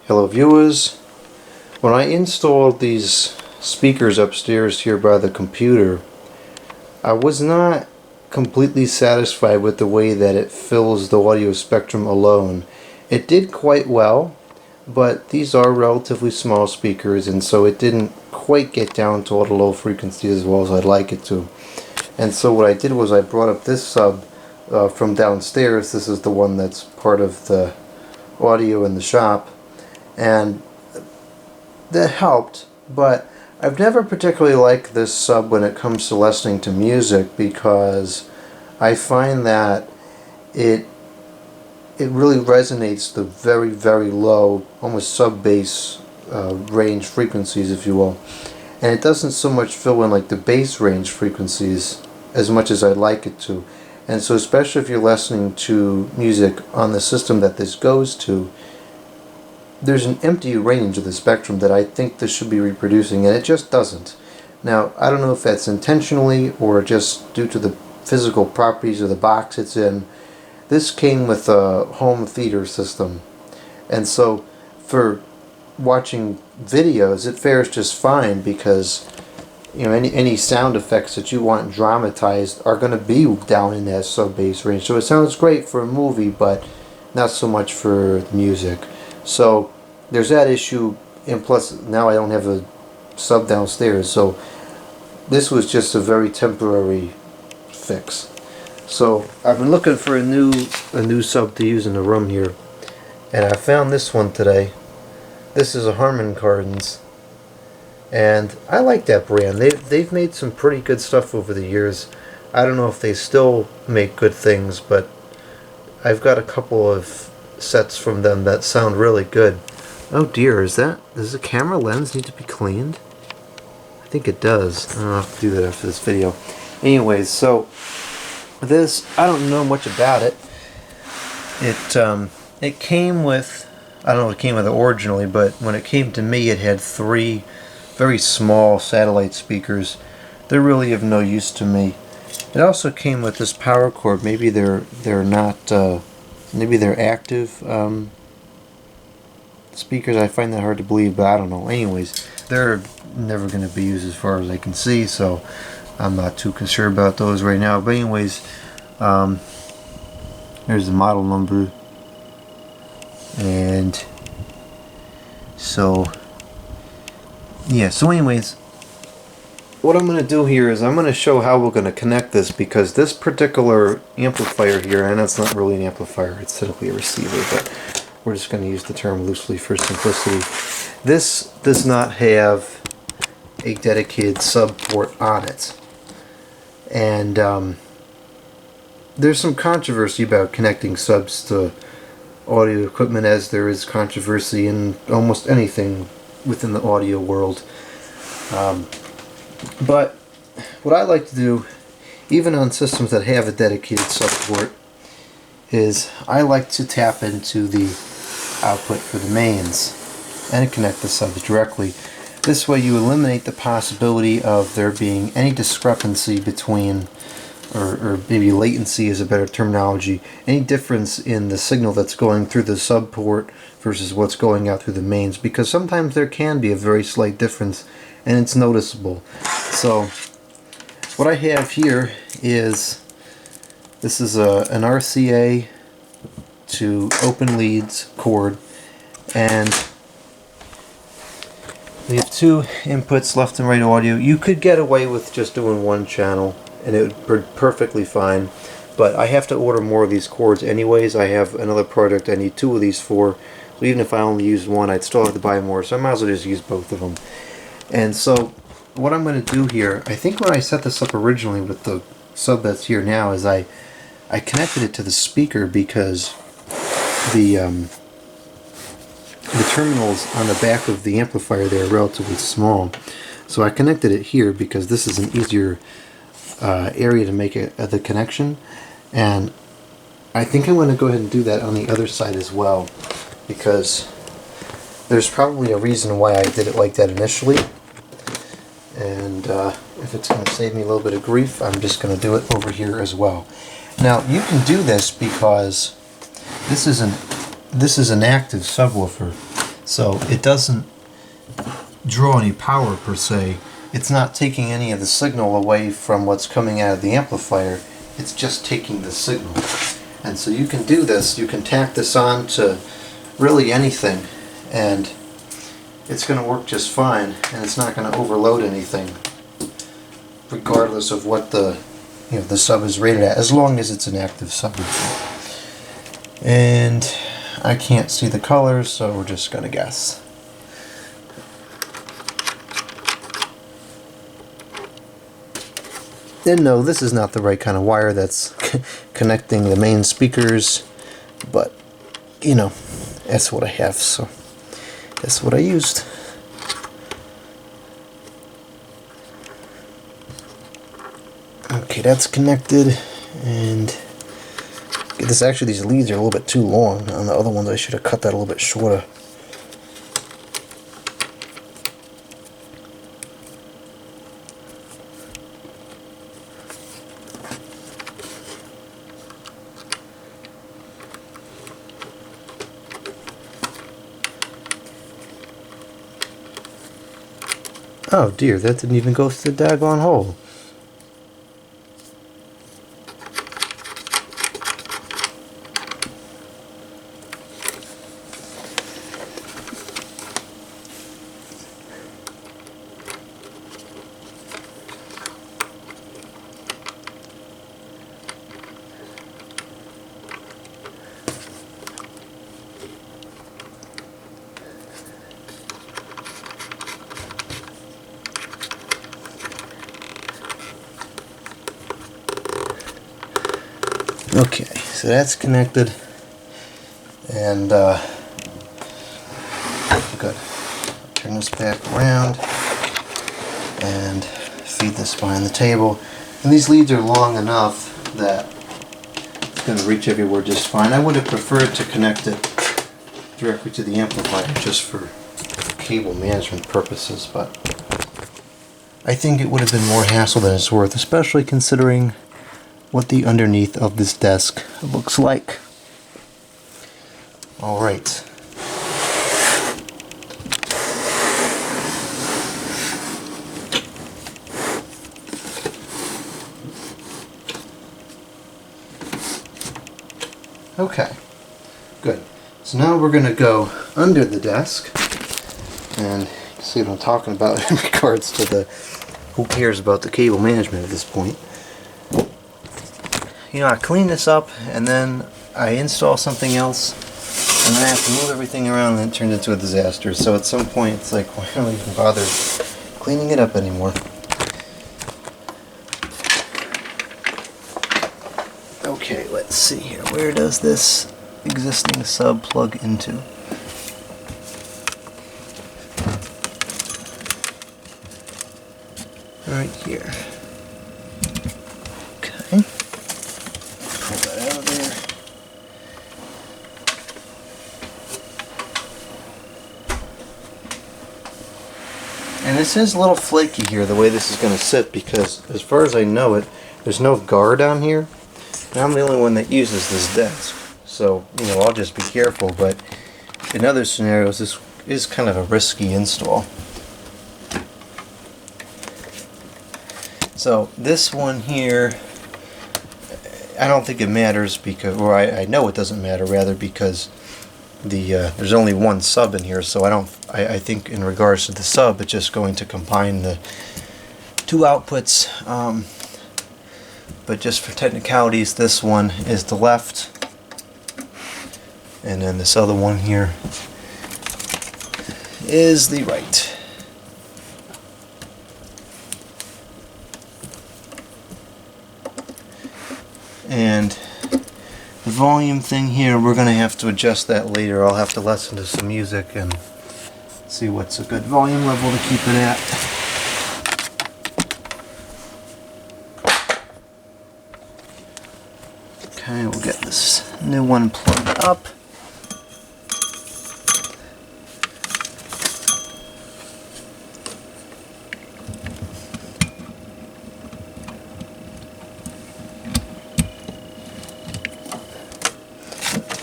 Hello viewers. When I installed these speakers upstairs here by the computer, I was not completely satisfied with the way that it fills the audio spectrum alone. It did quite well, but these are relatively small speakers, and so it didn't quite get down to all the low frequencies as well as I'd like it to. And so what I did was I brought up this sub from downstairs. This is the one that's part of the audio in the shop, and that helped, but I've never particularly liked this sub when it comes to listening to music, because I find that it really resonates the very, very low, almost sub-bass range frequencies, if you will. And it doesn't so much fill in like the bass range frequencies as much as I'd like it to. And so especially if you're listening to music on the system that this goes to, there's an empty range of the spectrum that I think this should be reproducing, and it just doesn't. Now, I don't know if that's intentionally or just due to the physical properties of the box it's in. This came with a home theater system, and so for watching videos it fares just fine, because you know, any sound effects that you want dramatized are going to be down in that sub-bass range. So it sounds great for a movie, but not so much for music. So there's that issue, and plus now I don't have a sub downstairs, so this was just a very temporary fix. So I've been looking for a new sub to use in the room here, and I found this one today. This is a Harman Kardon's, and I like that brand. They've made some pretty good stuff over the years. I don't know if they still make good things, but I've got a couple of sets from them that sound really good. Oh dear, does the camera lens need to be cleaned? I think it does. I'll have to do that after this video. Anyways, so this, I don't know much about it. It came with, I don't know what it came with originally, but when it came to me it had 3 very small satellite speakers. They're really of no use to me. It also came with this power cord. Maybe they're not maybe they're active speakers. I find that hard to believe, but I don't know. Anyways, they're never going to be used as far as I can see, so I'm not too concerned about those right now. But anyways, there's the model number, and so yeah. So anyways, what I'm going to do here is I'm going to show how we're going to connect this, because this particular amplifier here, and it's not really an amplifier, it's typically a receiver, but we're just going to use the term loosely for simplicity. This does not have a dedicated sub port on it, and there's some controversy about connecting subs to audio equipment, as there is controversy in almost anything within the audio world. But what I like to do, even on systems that have a dedicated sub port, is I like to tap into the output for the mains and connect the subs directly. This way you eliminate the possibility of there being any discrepancy between, or maybe latency is a better terminology, any difference in the signal that's going through the sub port versus what's going out through the mains, because sometimes there can be a very slight difference and it's noticeable. So what I have here is, this is an RCA to open leads cord, and we have 2 inputs, left and right audio. You could get away with just doing 1 channel and it would be perfectly fine, but I have to order more of these cords anyways. I have another project I need 2 of these for, so even if I only use 1, I'd still have to buy more, so I might as well just use both of them. And so what I'm going to do here, I think when I set this up originally with the sub that's here now, is I connected it to the speaker, because the terminals on the back of the amplifier there are relatively small. So I connected it here because this is an easier area to make the connection, and I think I'm going to go ahead and do that on the other side as well, because there's probably a reason why I did it like that initially, and if it's going to save me a little bit of grief, I'm just going to do it over here as well. Now you can do this because this is an active subwoofer, So it doesn't draw any power per se. It's not taking any of the signal away from what's coming out of the amplifier. It's just taking the signal. And so you can do this, you can tack this on to really anything, and it's going to work just fine, and it's not going to overload anything, regardless of what the the sub is rated at, as long as it's an active subwoofer. And I can't see the colors, so we're just going to guess. And no, this is not the right kind of wire that's connecting the main speakers, but you know, that's what I have, so that's what I used. Okay, that's connected, and this actually, these leads are a little bit too long. On the other ones I should have cut that a little bit shorter. Oh dear, that didn't even go through the daggone hole. Okay, so that's connected, and good. Turn this back around and feed this behind the table. And these leads are long enough that it's going to reach everywhere just fine. I would have preferred to connect it directly to the amplifier just for cable management purposes, but I think it would have been more hassle than it's worth, especially considering what the underneath of this desk looks like. Alright. Okay, good. So now we're going to go under the desk, and you see what I'm talking about in regards to the who cares about the cable management at this point. You know, I clean this up and then I install something else, and then I have to move everything around, and it turns into a disaster. So at some point it's like, why don't I even bother cleaning it up anymore? Okay, let's see here. Where does this existing sub plug into? Right here. Okay. Pull that out of there. And this is a little flaky here, the way this is going to sit, because as far as I know it, there's no guard on here. And I'm the only one that uses this desk. So, you know, I'll just be careful, but in other scenarios this is kind of a risky install. So this one here, I don't think it matters because, or I know it doesn't matter rather, because there's only one sub in here, so I think in regards to the sub it's just going to combine the two outputs, but just for technicalities this one is the left, and then this other one here is the right. And the volume thing here, we're going to have to adjust that later. I'll have to listen to some music and see what's a good volume level to keep it at. Okay, we'll get this new one plugged up.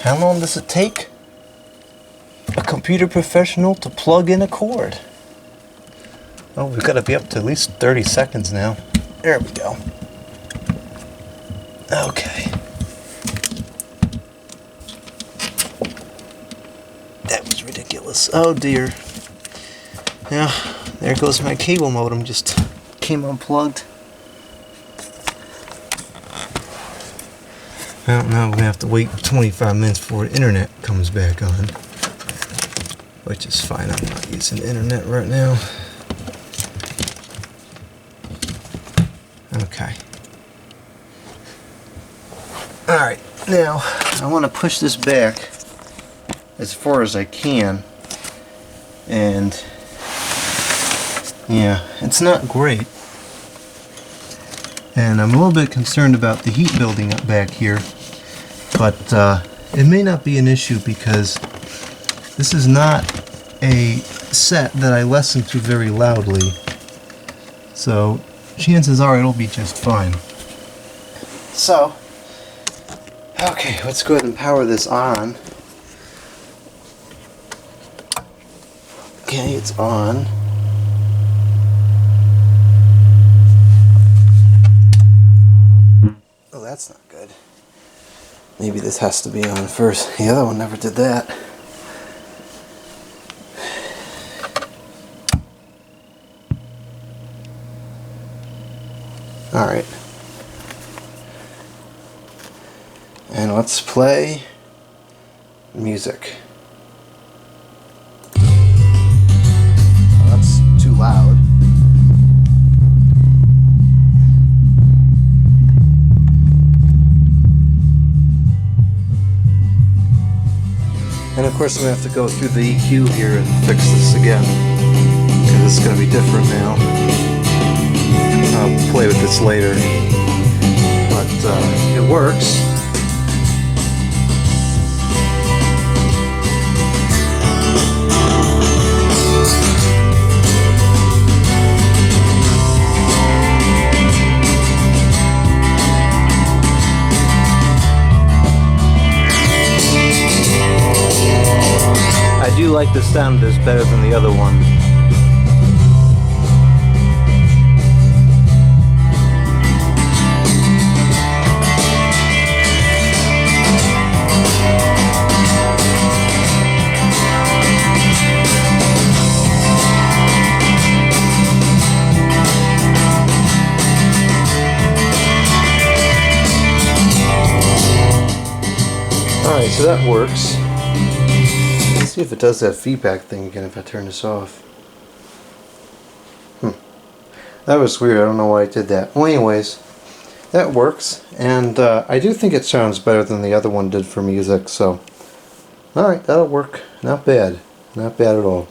How long does it take? A computer professional to plug in a cord. Oh, we've got to be up to at least 30 seconds now. There we go. Okay. That was ridiculous. Oh dear. Now, there goes my cable modem, just came unplugged. I don't know, we're gonna have to wait 25 minutes before the internet comes back on. Which is fine, I'm not using the internet right now. Okay. Alright, now I want to push this back as far as I can. And yeah, it's not great. And I'm a little bit concerned about the heat building up back here. But it may not be an issue because this is not a set that I listen to very loudly. So chances are it'll be just fine. So, okay, let's go ahead and power this on. Okay, it's on. Oh, that's not good. Maybe this has to be on first. The other one never did that. Alright. And let's play music. Oh, that's too loud. And of course I'm going to have to go through the EQ here and fix this again, because it's going to be different now. I'll play with this later, but it works. I do like the sound of this better than the other one. Alright, so that works. Let's see if it does that feedback thing again if I turn this off. That was weird. I don't know why I did that. Well, anyways, that works. And I do think it sounds better than the other one did for music, so alright, that'll work. Not bad. Not bad at all.